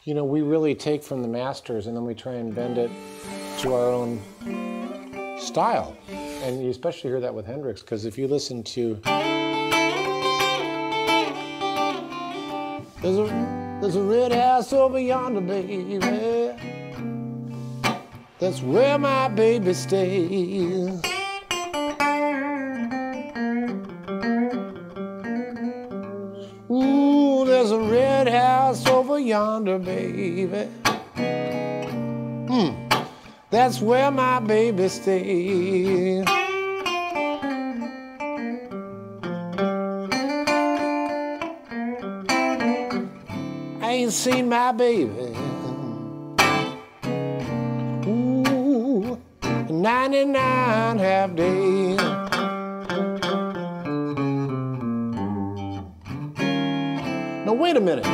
you know, we really take from the masters and then we try and bend it to our own style. And you especially hear that with Hendrix, because if you listen to... There's a red house over yonder, baby. That's where my baby stays. Ooh, there's a red house over yonder, baby. That's where my baby stays. I ain't seen my baby, ooh, 99 half days. Now wait a minute.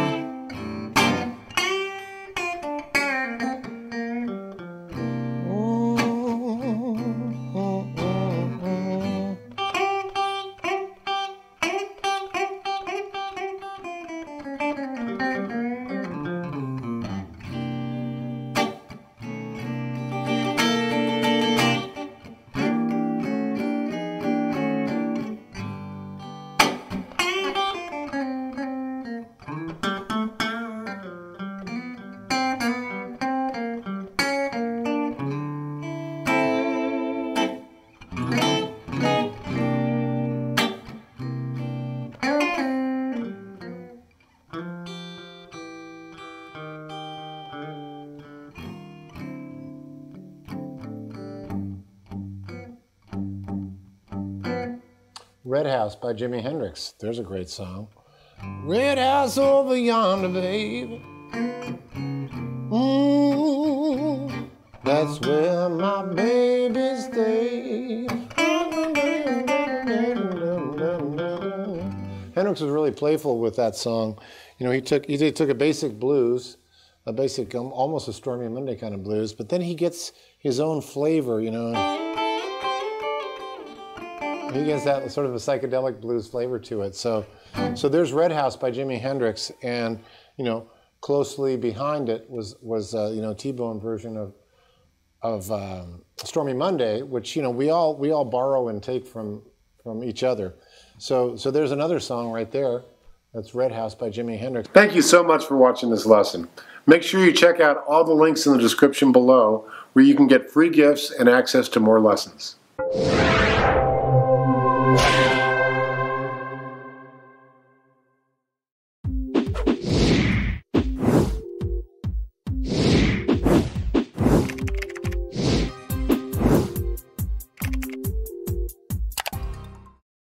Red House by Jimi Hendrix. There's a great song. Red house over yonder, baby. That's where my baby stays. Hendrix was really playful with that song. You know, he took a basic blues, a basic, almost a Stormy Monday kind of blues, but then he gets his own flavor, you know. He gets that sort of a psychedelic blues flavor to it. So there's Red House by Jimi Hendrix, and you know, closely behind it was you know, T-Bone version of Stormy Monday, which, you know, we all borrow and take from each other. So there's another song right there. That's Red House by Jimi Hendrix. Thank you so much for watching this lesson. Make sure you check out all the links in the description below, where you can get free gifts and access to more lessons.